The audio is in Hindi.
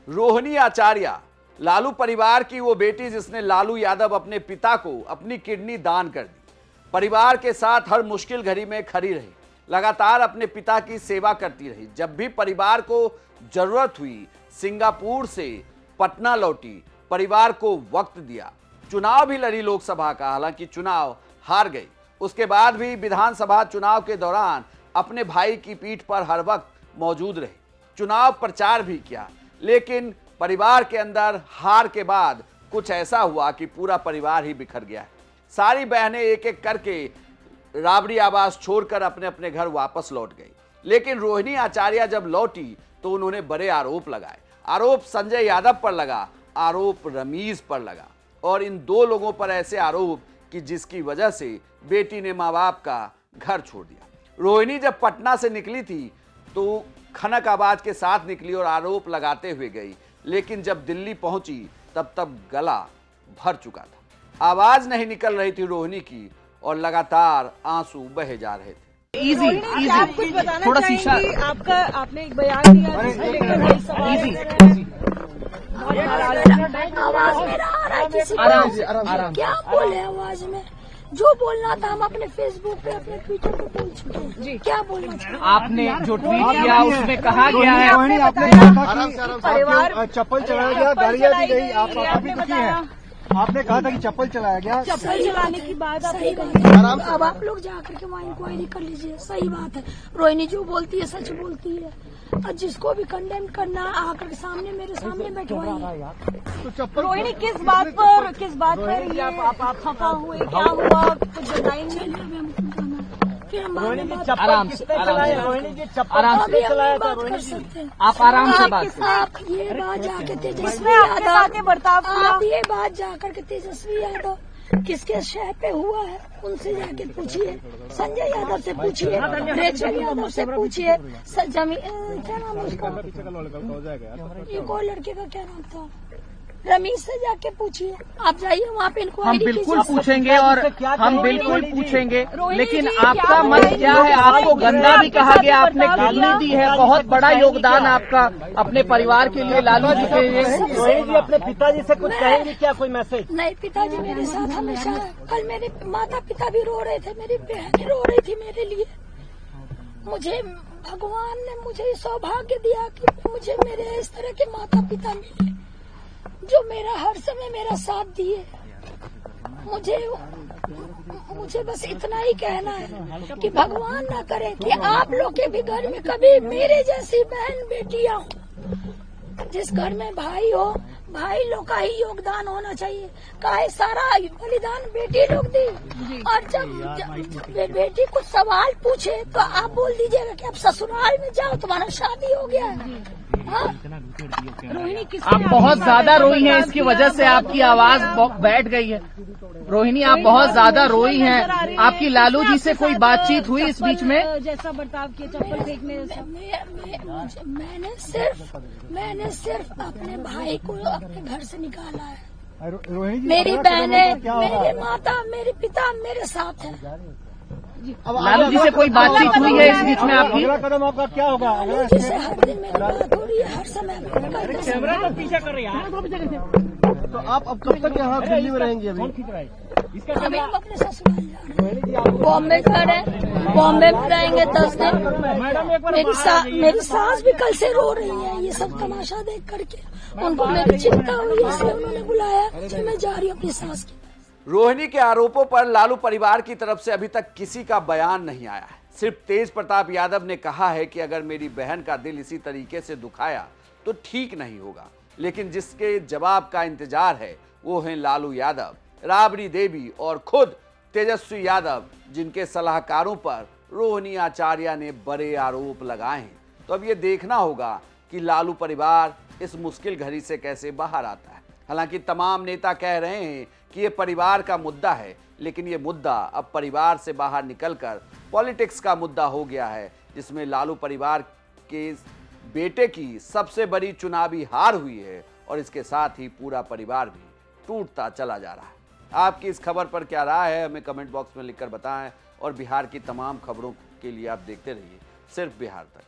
रोहिणी आचार्य, लालू परिवार की वो बेटी जिसने लालू यादव अपने पिता को अपनी किडनी दान कर दी। परिवार के साथ हर मुश्किल घड़ी में खड़ी रही, लगातार अपने पिता की सेवा करती रही। जब भी परिवार को जरूरत हुई सिंगापुर से पटना लौटी, परिवार को वक्त दिया। चुनाव भी लड़ी लोकसभा का, हालांकि चुनाव हार गई। उसके बाद भी विधानसभा चुनाव के दौरान अपने भाई की पीठ पर हर वक्त मौजूद रही। चुनाव प्रचार भी किया, लेकिन परिवार के अंदर हार के बाद कुछ ऐसा हुआ कि पूरा परिवार ही बिखर गया है। सारी बहनें एक एक करके राबड़ी आवास छोड़कर अपने अपने घर वापस लौट गई। लेकिन रोहिणी आचार्य जब लौटी तो उन्होंने बड़े आरोप लगाए। आरोप संजय यादव पर लगा, आरोप रमीज पर लगा, और इन दो लोगों पर ऐसे आरोप कि जिसकी वजह से बेटी ने माँ बाप का घर छोड़ दिया। रोहिणी जब पटना से निकली थी तो खनक आवाज के साथ निकली और आरोप लगाते हुए गई, लेकिन जब दिल्ली पहुंची तब गला भर चुका था। आवाज नहीं निकल रही थी रोहिणी की और लगातार आंसू बहे जा रहे थे। इजी आप कुछ बताना थोड़ा शीशा आपका, आपने एक बयान दिया जिसको लेकर कई सवाल आवाज मेरा आ रहा है किसी को? क्या बोले आवाज में? जो बोलना था हम अपने फेसबुक पे, अपने ट्विटर पे बोल चुके हैं। क्या बोलना चाहिए? आपने जो ट्वीट किया उसमें कहा गया है परिवार चप्पल चलाया गया, गाड़ियाँ दी गई, आप काफी दुखी हैं। आपने कहा था कि चप्पल चलाया गया। चप्पल चलाने की बात सही बात है। अब आप लोग जाकर के वहाँ इंक्वायरी कर लीजिए। सही बात है, रोहिणी जो बोलती है सच बोलती है, और जिसको भी कंडेम करना आकर के सामने मेरे सामने बैठवाइए। तो रोहिणी किस बात पर ये आप खफा हुए, क्या हुआ, कुछ बताएंगे? फिर हम आराम से रोहिणी जी चप्पल अभी चलाया था रोहिणी जी। आप आराम से बात आप ये बात जाके तेजस्वी यादव, आप ये बात जाकर के तेजस्वी यादव किसके शहर पे हुआ है उनसे जाके पूछिए, संजय यादव से पूछिए, रेचल यादव से पूछिए, क्या नाम है उसका, ये कोई लड़के का क्या नाम था, रमीश से जाके पूछिए। आप जाइए वहाँ पे इंक्वायरी हम बिल्कुल पूछेंगे और हम बिल्कुल पूछेंगे, लेकिन आपका मत क्या है? आपको गंदा भी कहा गया, आपने किडनी दी है, बहुत बड़ा योगदान आपका अपने परिवार के लिए, लालू जी के लिए। रोहिणी जी अपने पिताजी से कुछ कहेंगे क्या, कोई मैसेज? नहीं, पिताजी मेरे साथ हमेशा। कल मेरे माता पिता भी रो रहे थे, मेरी बहन रो रही थी मेरे लिए। मुझे भगवान ने मुझे सौभाग्य दिया कि मुझे मेरे इस तरह के माता पिता मिले जो मेरा हर समय मेरा साथ दिए। मुझे बस इतना ही कहना है कि भगवान ना करे कि आप लोग के भी घर में कभी मेरे जैसी बहन बेटियां हो। जिस घर में भाई हो, भाई लोग का ही योगदान होना चाहिए। काहे सारा बलिदान बेटी लोग दी, और जब बेटी कुछ सवाल पूछे तो आप बोल दीजिएगा कि अब ससुराल में जाओ, तुम्हारा शादी हो गया है। रोहिणी आप बहुत ज्यादा रोई हैं, इसकी वजह से आपकी आवाज बैठ गई है। रोहिणी आप बहुत ज्यादा रोई हैं। आपकी लालू जी से कोई बातचीत हुई इस बीच में? जैसा बर्ताव किया, चप्पल फेंकने जैसा। मैंने सिर्फ अपने भाई को अपने घर से निकाला है। मेरी बहनें, मेरी माता, मेरे पिता मेरे साथ है। लालू जी से कोई बातचीत हुई है इस बीच में आपकी? अगला कदम आपका क्या होगा? लालू जी से हर दिन मेरी बात हो रही है, हर समय। कैमरा तो पीछे कर रही है। तो आप अब कब तक यहाँ दिल्ली में रहेंगी? अभी अभी हम अपने ससुराल जा रहे हैं। बॉम्बे घर है, बॉम्बे में रहेंगे 10 दिन। मेरी सास भी कल से रो रही है ये सब तमाशा देख करके। उनको मेरी चिंता हुई, इसलिए उन्होंने बुलाया कि मैं जा रही हूँ अपनी सास की। रोहिणी के आरोपों पर लालू परिवार की तरफ से अभी तक किसी का बयान नहीं आया है। सिर्फ तेज प्रताप यादव ने कहा है कि अगर मेरी बहन का दिल इसी तरीके से दुखाया तो ठीक नहीं होगा, लेकिन जिसके जवाब का इंतजार है वो हैं लालू यादव, राबड़ी देवी और खुद तेजस्वी यादव, जिनके सलाहकारों पर रोहिणी आचार्य ने बड़े आरोप लगाए हैं। तो अब ये देखना होगा कि लालू परिवार इस मुश्किल घड़ी से कैसे बाहर आता है। हालांकि तमाम नेता कह रहे हैं कि ये परिवार का मुद्दा है, लेकिन ये मुद्दा अब परिवार से बाहर निकलकर पॉलिटिक्स का मुद्दा हो गया है, जिसमें लालू परिवार के बेटे की सबसे बड़ी चुनावी हार हुई है और इसके साथ ही पूरा परिवार भी टूटता चला जा रहा है। आपकी इस खबर पर क्या राय है, हमें कमेंट बॉक्स में लिखकर बताएं, और बिहार की तमाम खबरों के लिए आप देखते रहिए सिर्फ बिहार तक।